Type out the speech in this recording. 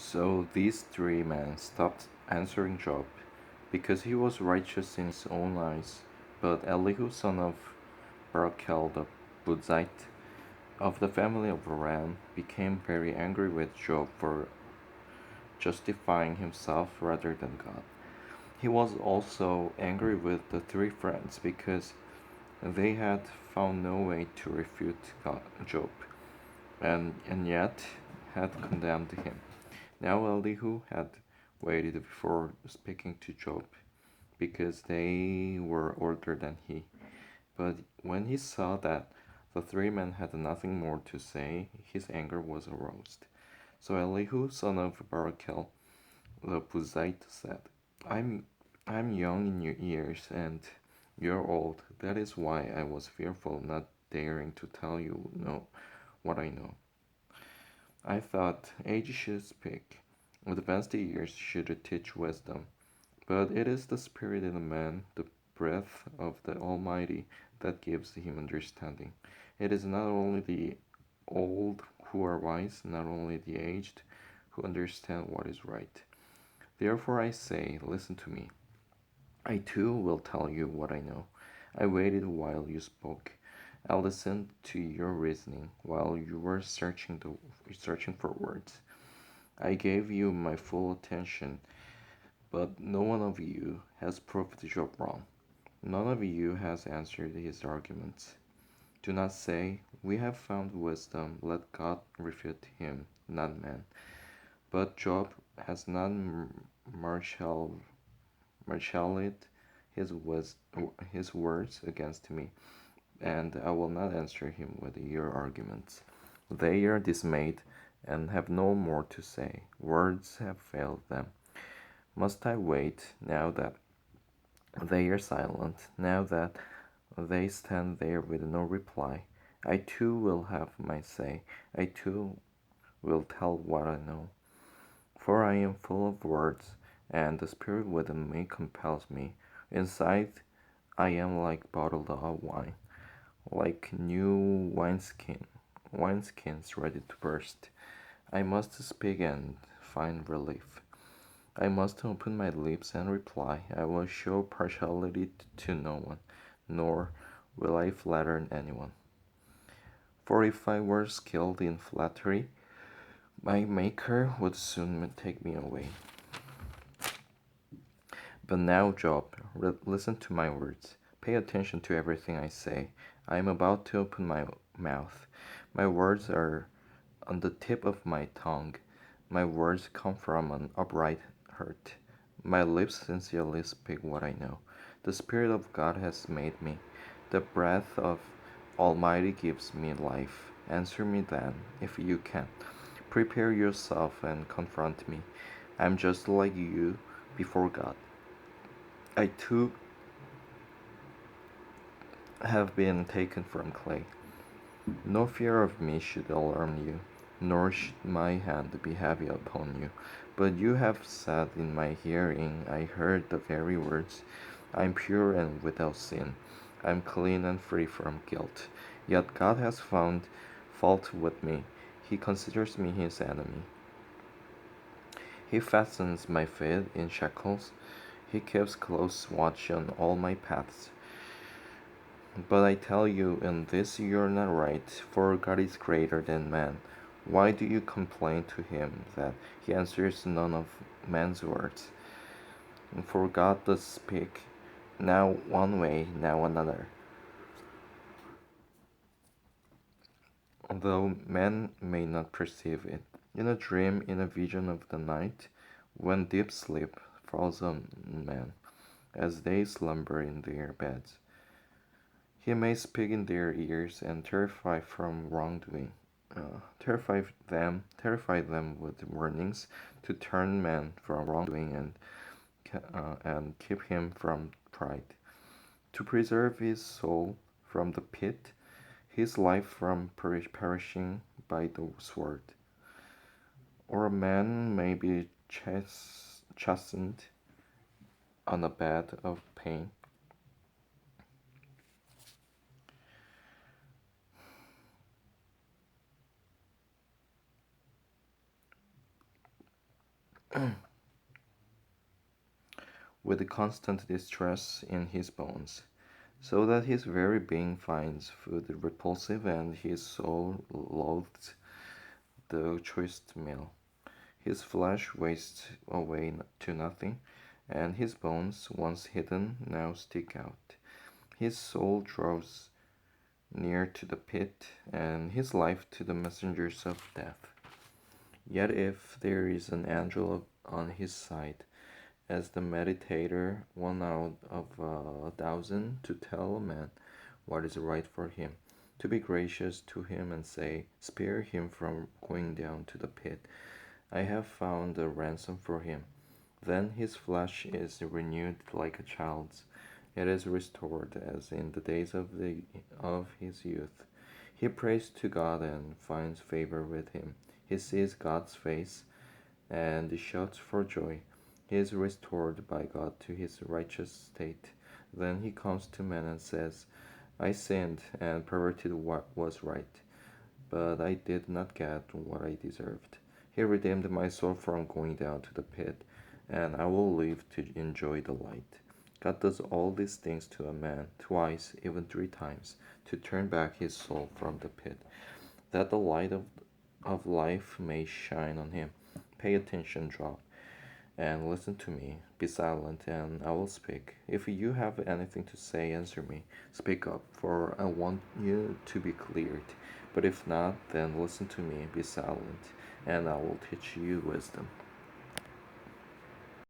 So these three men stopped answering Job, because he was righteous in his own eyes. But Elihu son of Barachel the Buzite of the family of Ram became very angry with Job for justifying himself rather than God. He was also angry with the three friends because they had found no way to refute Job, and yet had condemned him. Now Elihu had waited before speaking to Job, because they were older than he. But when he saw that the three men had nothing more to say, his anger was aroused. So Elihu, son of Barachel, the Buzite, said, I'm I'm young in your years, and you're old. That is why I was fearful, not daring to tell you no what I know. I thought age should speak, advanced years should teach wisdom. But it is the spirit in a man, the breath of the Almighty, that gives him understanding. It is not only the old who are wise, not only the aged who understand what is right. Therefore I say, listen to me. I too will tell you what I know. I waited while you spoke. I listened to your reasoning while you were searching for words. I gave you my full attention, but no one of you has proved Job wrong. None of you has answered his arguments. Do not say, we have found wisdom, let God refute him, not man. But Job has not marshaled his words against me, and I will not answer him with your arguments. They are dismayed and have no more to say. Words have failed them. Must I wait now that they are silent, now that they stand there with no reply? I too will have my say. I too will tell what I know. For I am full of words, and the spirit within me compels me. Inside I am like bottled wine, like new wineskins ready to burst. I must speak and find relief. I must open my lips and reply. I will show partiality to no one, nor will I flatter anyone. For if I were skilled in flattery, my Maker would soon take me away. But now, Job, listen to my words. Pay attention to everything I say. I am about to open my mouth. My words are on the tip of my tongue. My words come from an upright heart. My lips sincerely speak what I know. The Spirit of God has made me. The breath of Almighty gives me life. Answer me then, if you can. Prepare yourself and confront me. I am just like you before God. I too have been taken from clay. No fear of me should alarm you, nor should my hand be heavy upon you. But you have said in my hearing, I heard the very words, I am pure and without sin. I am clean and free from guilt. Yet God has found fault with me. He considers me his enemy. He fastens my feet in shackles. He keeps close watch on all my paths. But I tell you, in this you are not right, for God is greater than man. Why do you complain to him that he answers none of man's words? For God does speak, now one way, now another, though man may not perceive it. In a dream, in a vision of the night, when deep sleep falls on men, as they slumber in their beds, he may speak in their ears and terrify from wrongdoing. Terrify them with warnings to turn man from wrongdoing and keep him from pride, to preserve his soul from the pit, his life from perishing by the sword. Or a man may be chastened on a bed of pain, with constant distress in his bones, so that his very being finds food repulsive and his soul loathes the choice meal. His flesh wastes away to nothing, and his bones, once hidden, now stick out. His soul draws near to the pit, and his life to the messengers of death. Yet if there is an angel on his side, as the meditator, one out of 1,000, to tell a man what is right for him, to be gracious to him and say, spare him from going down to the pit. I have found a ransom for him. Then his flesh is renewed like a child's. It is restored as in the days of his youth. He prays to God and finds favor with him. He sees God's face and shouts for joy. He is restored by God to his righteous state. Then he comes to men and says, I sinned and perverted what was right, but I did not get what I deserved. He redeemed my soul from going down to the pit, and I will live to enjoy the light. God does all these things to a man, twice, even 3 times, to turn back his soul from the pit, that the light of life may shine on him. Pay attention, drop, and listen to me. Be silent, and I will speak. If you have anything to say, answer me. Speak up, for I want you to be cleared. But if not, then listen to me. Be silent, and I will teach you wisdom.